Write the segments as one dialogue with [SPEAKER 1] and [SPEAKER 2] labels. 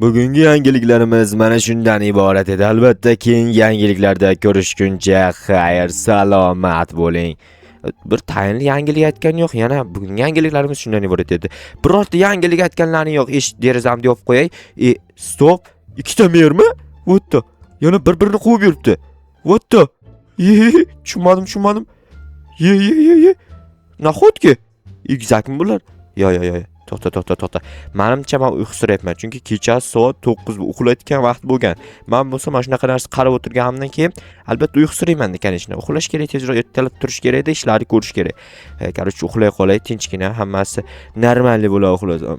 [SPEAKER 1] Bugungi yangiliklarimiz mana shundan iborat edi. Albatta, keyingi yangiliklarda ko'rishguncha xayr, salomat bo'ling. Bir tayinli yangilik aytgan yo'q. Yana bugungi yangiliklarimiz shundan iborat edi. Birorta yangilik aytganlari yo'q. Derazamni yopib qo'yay. Stop. Ikkita mermi? Votto. Yana bir-birini quvib yuribdi. Votto. Tushunmadim. Ye. Nahotki? Egizakmi bular? Yo. To'xta. Menimcha men uyqusirayapman, chunki kecha soat 9 uxlayotgan vaqt bo'lgan. Men bo'lsa mana shunaqa narsa qarab o'tirganimdan keyin albatta uyqusirayman ekanishni. Uxlash kerak, tezroq ertalab turish kerak edi, ishlarni ko'rish kerak. Короче, uxlay qolay, tinchgina, hammasi normalniy bo'ladi uxlasam.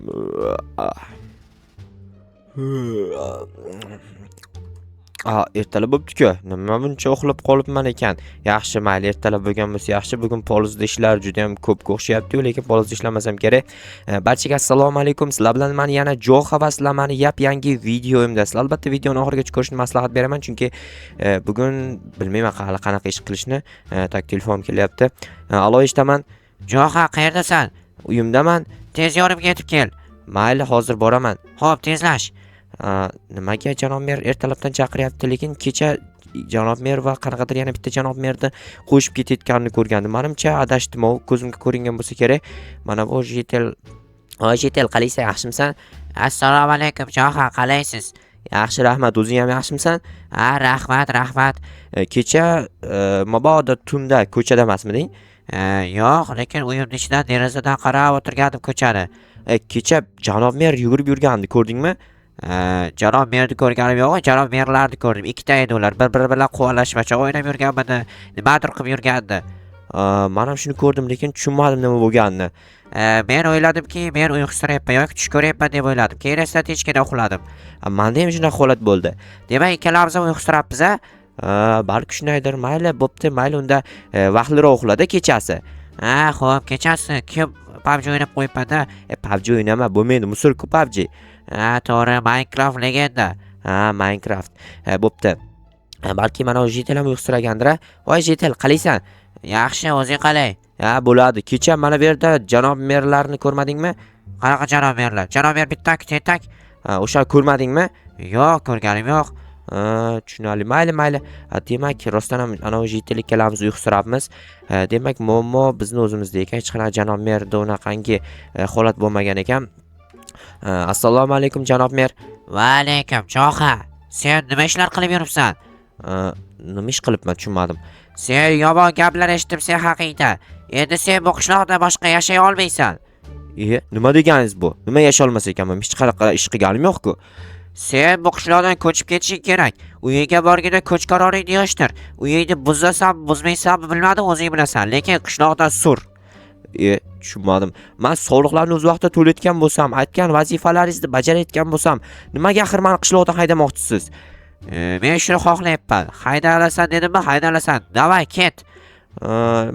[SPEAKER 1] Ertalab bo'pti-ku. Nima buncha uxlab qolibman ekan? Yaxshi, mayli, ertalab bo'lgan bo'lsa yaxshi. Bugun polizda ishlar juda ham ko'p o'xshayapti-yu, lekin polizda ishlamasam kerak. Barchaga assalomu alaykum. Sizlar bilan men yana Jo'xa va sizlar meni yangi videoimda. Sizlar albatta videoni oxirigacha ko'rishni maslahat beraman, chunki bugun bilmayman hali qanaqa ish qilishni. Tak telefonim kelyapti. Alo, eshitaman.
[SPEAKER 2] Jo'xa, qayerdasan?
[SPEAKER 1] Uyimdaman.
[SPEAKER 2] Tez yorib ketib kel.
[SPEAKER 1] Mayli, hozir boraman.
[SPEAKER 2] Xo'p, tezlash.
[SPEAKER 1] Nimaga janob mer ertalabdan chaqiryapti, lekin kecha janob mer va qanaqadir yana bitta janob merni qo'shib ketayotganini ko'rgandim. Menimcha adashdim, ko'zimga ko'ringan bo'lsa kerak. Mana bu Jetel, qalaysan, yaxshimisan?
[SPEAKER 2] Assalomu alaykum, Jo'xa, qalaysiz?
[SPEAKER 1] Yaxshi, rahmat. O'zing ham yaxshimisan?
[SPEAKER 2] Rahmat.
[SPEAKER 1] Kecha mabodo tunda ko'chada emasmiding?
[SPEAKER 2] Yo'q, lekin uyimning ichidan derazadan qarab o'tirgandim ko'chani.
[SPEAKER 1] Kecha janob mer yugurib yurgandi, ko'rdingmi?
[SPEAKER 2] Janob merni ko'rganim yo'q, janob merlarni ko'rdim. Ikkita edi ular, bir-biri bilan quvalashmacha o'ynab yurganmidi, nimadir qilib yurgandi.
[SPEAKER 1] Men ham shuni ko'rdim, lekin tushunmadim nima bo'lganini.
[SPEAKER 2] Men o'yladimki, men uyqusirayapman yoki tush ko'ryapman deb o'yladim. Keyin esa tinchgina uxladim.
[SPEAKER 1] Menda ham shunaqa holat bo'ldi.
[SPEAKER 2] Demak, ikkalamiz ham uyqusirapmiz, a?
[SPEAKER 1] Balki shunaydir. Mayli, bo'pti, mayli, unda vaqtliroq uxladi kechasi.
[SPEAKER 2] Xo'p, kechasi kim PUBG o'ynab qo'yibman-da?
[SPEAKER 1] PUBG o'ynama, bo'lmaydi, musul-ku PUBG.
[SPEAKER 2] To'g'ri, Minecraft legenda.
[SPEAKER 1] Minecraft. Bo'pti. Balki mana o Jetel ham uyqusiragandir. Voy Jetel, qalaysan?
[SPEAKER 2] Yaxshi, o'zing qalay?
[SPEAKER 1] Bo'ladi. Kecha mana bu yerda janob merlarni ko'rmadingmi?
[SPEAKER 2] Qanaqa janob merlar? Janob mer bittak, tetak.
[SPEAKER 1] O'sha ko'rmadingmi?
[SPEAKER 2] Yo'q, ko'rganim yo'q.
[SPEAKER 1] Tushunali. Mayli. Demak, rostdan ham ana o Jetel ikkalamiz uyqusirabmiz. Demak, muammo bizni o'zimizda ekan. Hech qanaqa janob merda unaqangi holat bo'lmagan ekan. Assalomu alaykum janob mer.
[SPEAKER 2] Va alaykum, Jo'xa. Sen nima ishlar qilib yuribsan?
[SPEAKER 1] Nima ish qilibman, tushunmadim.
[SPEAKER 2] Sen yomon gaplar eshitdim sen haqingda. Endi sen bu qishloqda boshqa yashay olmaysan.
[SPEAKER 1] Nima deganingiz bu? Nima yashay olmas ekanman? Hech qanaqa ish qilganim yo'q-ku.
[SPEAKER 2] Sen bu qishloqdan ko'chib ketishing kerak. Uyingga borganda ko'ch qaroringni yoshtir. Uyingni buzasan, buzmaysanmi bilmadim, o'zing bilasan, lekin qishloqdan sur.
[SPEAKER 1] Tushunmadim. Men soliqlarni o'z vaqtida to'layotgan bo'lsam, aytgan vazifalaringizni bajarayotgan bo'lsam, nimaga axir meni qishloqdan haydamoqchisiz?
[SPEAKER 2] Men shuni xohlayapman. Haydalasan dedimmi? Haydalasan. Davay, ket.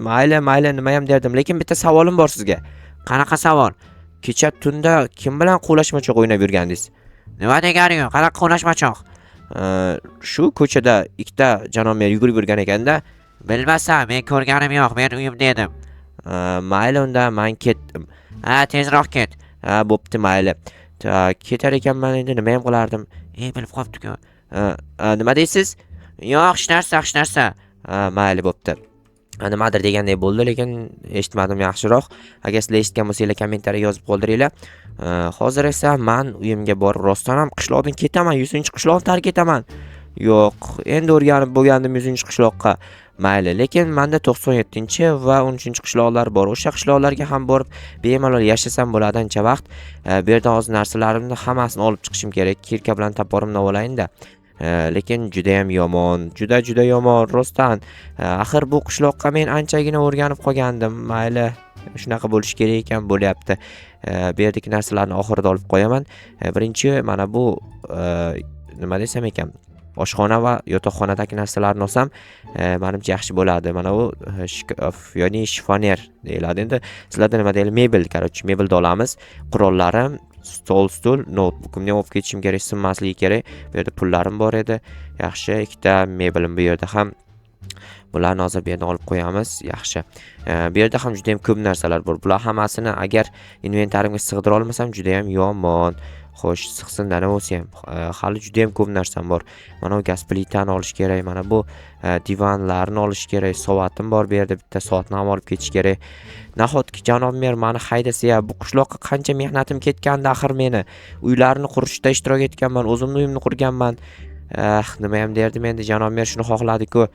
[SPEAKER 1] Mayli, nima ham derdim, lekin bitta savolim bor sizga.
[SPEAKER 2] Qanaqa savol?
[SPEAKER 1] Kecha tunda kim bilan qo'lashmachoq o'ynab yurgandingiz?
[SPEAKER 2] Nima deganing? Qanaqa qo'lashmachoq?
[SPEAKER 1] Shu ko'chada ikkita janob mer yugurib yurgan ekanda.
[SPEAKER 2] Bilmasam, men ko'rganim yo'q, men uyimda edim.
[SPEAKER 1] Mayli, unda men ketdim.
[SPEAKER 2] Tezroq ket.
[SPEAKER 1] Bo'pti, mayli. Ketar ekanman, endi nima ham qilardim?
[SPEAKER 2] Bilib qopti-ku.
[SPEAKER 1] Nima deysiz?
[SPEAKER 2] Yo'q, hech narsa.
[SPEAKER 1] Mayli, bo'pti. Nimadir degandek bo'ldi, lekin eshitmadim yaxshiroq. Agar sizlar eshitgan bo'lsanglar kommentariyaga yozib qoldiringlar. Hozir esa men uyimga borib rostdan ham qishloqdan ketaman, 100-qishloqni tark etaman. Yo'q, endi o'rganib bo'lgandim 100-qishloqqa. Mayli, lekin menda 97 va 13-qishloqlar bor. O'sha qishloqlarga ham borib bemalol yashasam bo'ladi ancha vaqt. Bu yerda hozir narsalarimni hammasini olib chiqishim kerak. Kirka bilan taporimni olayinda. Lekin juda ham yomon, juda yomon rostdan. Axir bu qishloqqa men anchagina o'rganib qolgandim. Mayli, shunaqa bo'lish kerak ekan, bo'lyapti. Bu yerdagi narsalarni oxirida olib qo'yaman. Birinchi mana bu nima desam ekan, oshxona va yotoqxonadagi narsalarni olsam, menimcha yaxshi bo'ladi. Mana bu shkaf, ya'ni shifoner deyiladi. Endi sizlarda nima deyiladi? Mebel, короче, mebelni olamiz. Qurollarim, stul, notebookimni olib ketishim kerak, sinmasligi kerak. Bu yerda pullarim bor edi. Yaxshi, ikkita mebelim bu yerda ham. Bularni hozir bu yerdan olib qo'yamiz. Yaxshi. Bu yerda ham juda ham ko'p narsalar bor. Bular hammasini agar inventarimga sig'dira olmasam juda ham yomon. Xo'sh, sig'sinda nima bo'lsa ham, hali juda ham ko'p narsam bor. Mana bu gaz plitani olish kerak, mana bu divanlarni olish kerak, soatim bor bu yerda, bitta soatni ham olib ketish kerak. Nahotki janob mer meni haydasa, ya bu qishloqqa qancha mehnatim ketgandi axir meni. Uylarni qurishda ishtirok etganman, o'zimning uyimni qurganman. Nima ham derdim endi, janob mer shuni xohladi-ku,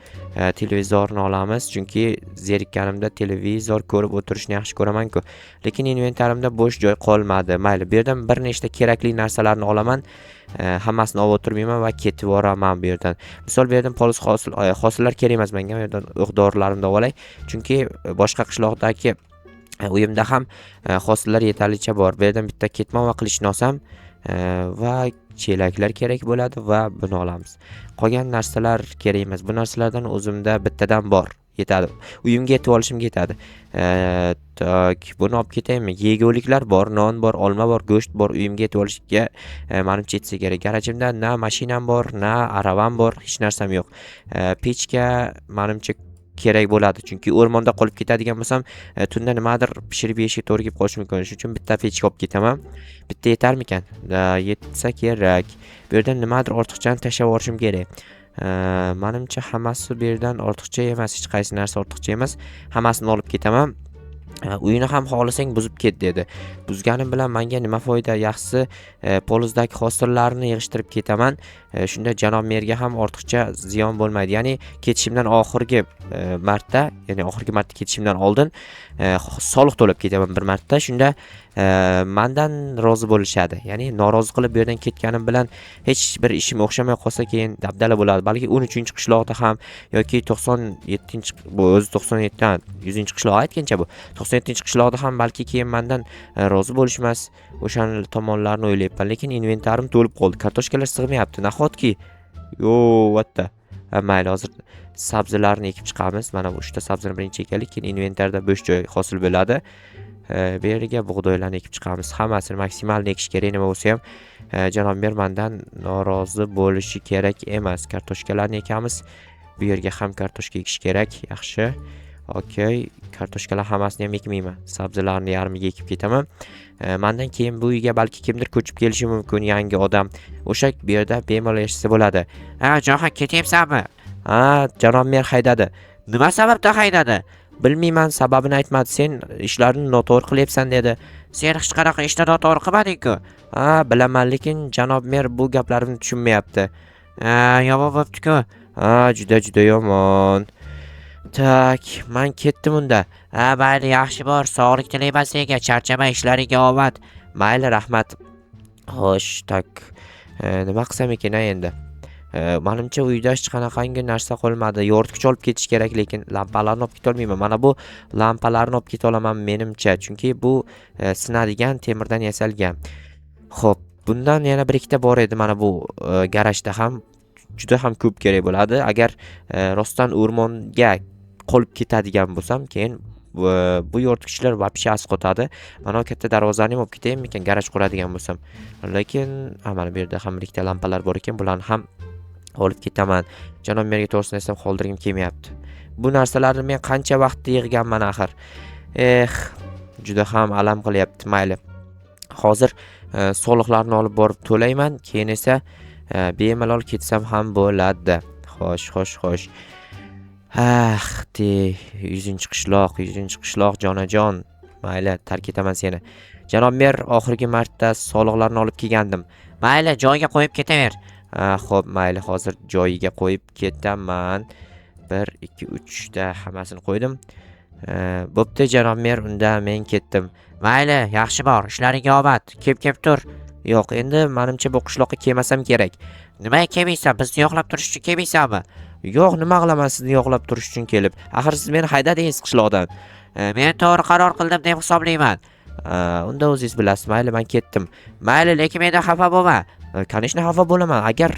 [SPEAKER 1] televizorni olamiz, chunki zerikkanimda televizor ko'rib o'tirishni yaxshi ko'raman-ku. Lekin inventarimda bo'sh joy qolmadi. Mayli, bu yerdan bir nechta kerakli narsalarni olaman. Hammasini olib o'tirmayman va ketib boraman bu yerdan. Misol bu yerdan polis hosillar kerak emas menga, bu yerdan o'q-dorilarimni olay. Chunki boshqa qishloqdagi uyimda ham hosillar yetarlicha bor. Bu yerdan bitta ketmon va qilichni olsam va chelaklar kerak bo'ladi va buni olamiz. Qolgan narsalar kerak emas. Bu narsalardan o'zimda bittadan bor. Yetadi. Uyimga yetib olishim yetadi. Tak, buni olib ketaymi? Yeguliklar bor, non bor, olma bor, go'sht bor. Uyimga yetib olishga menimcha yetsa kerak. Garajimda na mashinam bor, na aravam bor, hech narsam yo'q. Pechka menimcha kerak bo'ladi, chunki o'rmonda qolib ketadigan bo'lsam, tunda nimadir pishirib yeyishga to'g'ri kelib qolishi mumkin. Shuning uchun bitta pechka olib ketaman. Bitta yetarmikan? Yetsa kerak. Bu yerdan nimadir ortiqchani tashlab yuborishim kerak. Menimcha hammasi bu yerdan ortiqcha emas, hech qaysi narsa ortiqcha emas. Hammasini olib ketaman. Uyini ham xohlasang buzib ket dedi. Buzganim bilan menga nima foyda? Yaxshisi polizdagi hosillarni yig'ishtirib ketaman. Shunda janob merga ham ortiqcha ziyon bo'lmaydi. Ya'ni ketishimdan oxirgi marta, ya'ni oxirgi marta ketishimdan oldin soliq to'lab ketaman bir marta. Shunda mendan rozi bo'lishadi. Ya'ni norozi qilib bu yerdan ketganim bilan hech bir ishim o'xshamay qolsa keyin dabdala bo'ladi. Balki 13-qishloqda ham yoki 97 bu o'zi 97dan 100-qishloq aytgancha bu 97-qishloqda ham balki keyin mendan rozi bo'lishmas. O'sha tomonlarni o'ylayapman, lekin inventarim to'lib qoldi. Kartoshkalar sig'mayapti. Nahotki vatta. Mayli, hozir sabzilarni ekib chiqamiz. Mana bu 3 ta sabzini birinchi ekaylik, keyin inventarda bo'sh joy hosil bo'ladi. Bu yerga bug'doylarni ekib chiqamiz. Hammasini maksimalni ekish kerak, nima bo'lsa ham janob mer mendan norozi bo'lishi kerak emas. Kartoshkalarni ekamiz. Bu yerga ham kartoshka ekish kerak. Yaxshi. Okey, kartoshkalar hammasini ham ekmayman. Sabzilarni yarmiga ekib ketaman. Mendan keyin bu uyga balki kimdir ko'chib kelishi mumkin, yangi odam. O'sha bu yerda bemalol yashasa bo'ladi.
[SPEAKER 2] Jo'xa ketyapsanmi?
[SPEAKER 1] Janob mer haydadi.
[SPEAKER 2] Nima sababdan haydadi?
[SPEAKER 1] Bilmayman, sababini aytmadi. Sen ishlarni noto'g'ri qilyapsan dedi.
[SPEAKER 2] Sen hech qanaqa ishni noto'g'ri qilmading-ku.
[SPEAKER 1] Bilaman, lekin janob mer bu gaplarimni tushunmayapti.
[SPEAKER 2] Yomon bo'pti-ku.
[SPEAKER 1] Juda yomon. Tak, men ketdim unda.
[SPEAKER 2] Mayli, yaxshi bor. Sog'lik tilayman senga. Charchama, ishlariga omad.
[SPEAKER 1] Mayli, rahmat. Xo'sh, tak. Nima qilsam ekan endi? Menimcha uyda hech qanaqangi narsa qolmadi. Yoritgich olib ketish kerak, lekin lampalarni olib keta olmayman. Mana bu lampalarni olib keta olaman menimcha, chunki bu sinadigan temirdan yasalgan. Xo'p, bundan yana bir ikkita bor edi mana bu garajda ham. Juda ham ko'p kerak bo'ladi. Agar rostdan o'rmonga qolib ketadigan bo'lsam, keyin bu yoritgichlar вообще asqotadi. Mana katta darvozani ham olib ketaymi ekan, garaj quradigan bo'lsam. Lekin mana bu yerda ham bir ikkita lampalar bor ekan, bularni ham olib ketaman. Janob merga to'g'risini aytsam qoldirgim kelmayapti. Bu narsalarni men qancha vaqtda yig'ganman axir. Juda ham alam qilyapti. Mayli. Hozir soliqlarni olib borib to'layman, keyin esa bemalol ketsam ham bo'ladi. Xo'sh. 100-qishloq jonajon. Mayli, tark etaman seni. Janob mer, oxirgi marta soliqlarni olib kelgandim.
[SPEAKER 2] Mayli, joyiga qo'yib ketaver.
[SPEAKER 1] Xo'p, mayli, hozir joyiga qo'yib ketaman. 1 2 3 da hammasini qo'ydim. Bo'pti janob mer, unda men ketdim.
[SPEAKER 2] Mayli, yaxshi bor. Ishlariga omad. Kep tur.
[SPEAKER 1] Yo'q, endi menimcha bu qishloqqa kelmasam kerak.
[SPEAKER 2] Nima kelmaysan? Bizni yo'qlab turish uchun kelmaysanmi?
[SPEAKER 1] Yo'q, nima qilaman sizni yo'qlab turish uchun kelib? Axir siz meni haydadingiz qishloqdan.
[SPEAKER 2] Men to'g'ri qaror qildim deb hisoblayman.
[SPEAKER 1] Unda o'zingiz bilasiz. Mayli, men ketdim.
[SPEAKER 2] Mayli, lekin mendan xafa bo'lma.
[SPEAKER 1] Конечно, xafa bo'laman. Agar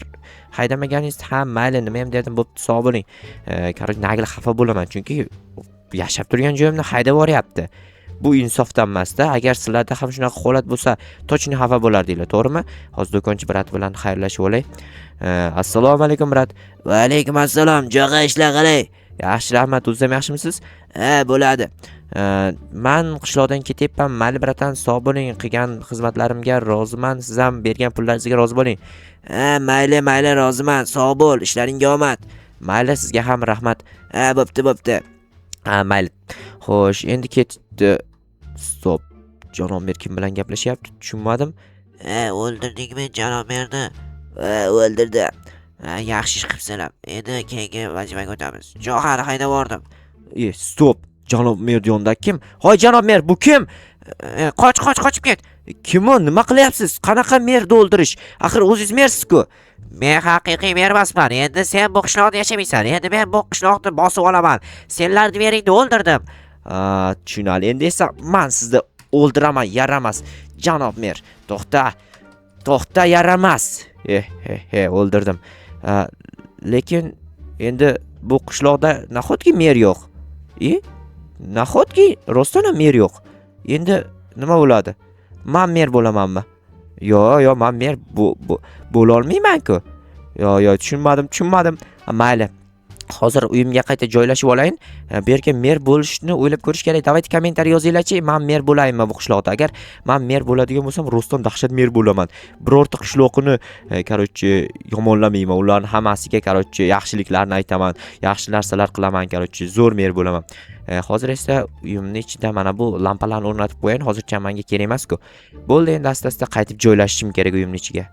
[SPEAKER 1] haydamaganingizda ham mayli, nima ham dedim, bo'pti, sog' bo'ling. Короче, nagli xafa bo'laman, chunki yashab turgan joyimni haydab boryapti. Bu insofdan emas-da. Agar sizlarda ham shunaqa holat bo'lsa, to'chni xafa bo'lardinglar, to'g'rimi? Hozir do'konchi brat bilan xayrlashib olay. Assalomu alaykum brat.
[SPEAKER 2] Va alaykum assalom. Jo'xa ishlar qalay?
[SPEAKER 1] Yaxshi, rahmat. O'zim yaxshimisiz?
[SPEAKER 2] Bo'ladi.
[SPEAKER 1] Man qishloqdan ketyapman. Mayli bratan, sog' bo'ling. Qilgan xizmatlarimga roziman. Siz ham bergan pullaringizga rozi bo'ling. Mayli, roziman. Sog' bo'l, ishlaringga omad. Mayli, sizga ham rahmat. Bo'pti. Mayli. Xo'sh, endi ketdi. Stop. Janob mer kim bilan gaplashyapti? Tushunmadim.
[SPEAKER 2] O'ldirdingmi janob merni?
[SPEAKER 1] O'ldirdi.
[SPEAKER 2] Yaxshi ish qilibsizlar. Endi keyingi vazifaga o'tamiz. Johar haydab bordim.
[SPEAKER 1] Stop. Janob mer yonida kim? Hoy janob mer, bu kim?
[SPEAKER 2] Qochib ket.
[SPEAKER 1] Kim u? Nima qilyapsiz? Qanaqa merni o'ldirish? Axir o'zingiz mersiz-ku.
[SPEAKER 2] Men haqiqiy mer emasman. Endi sen bu qishloqda yashamaysan. Endi men bu qishloqni bosib olaman. Senlarni meringni o'ldirdim.
[SPEAKER 1] Tushunali. Endi esa men sizni o'ldiraman, yaramas. Janob mer, to'xta, yaramas. O'ldirdim. Lekin endi bu qishloqda nahotki mer yo'q? Nahotki rostdan ham mer yo'q? Endi nima bo'ladi? Men mer bo'lamanmi? Yo'q, men mer bo'la olmayman-ku. Yo'q, tushunmadim. Mayli. Hozir uyimga qayta joylashib olayin. Bu yerga mer bo'lishni o'ylab ko'rish kerak. Davayt kommentariy yozinglar-chi, men mer bo'layinmi bu qishloqda? Agar men mer bo'ladigan bo'lsam, rostdan dahshat mer bo'laman. Birorta qishloqni, yomonlamayman. Ularning hammasiga, yaxshiliklarni aytaman, yaxshi narsalar qilaman, zo'r mer bo'laman. Hozir esa uyimning ichida mana bu lampalarni o'rnatib qo'yayin. Hozircha menga kerak emas-ku. Bo'ldi, endi asta-asta qaytib joylashishim kerak uyimning ichiga.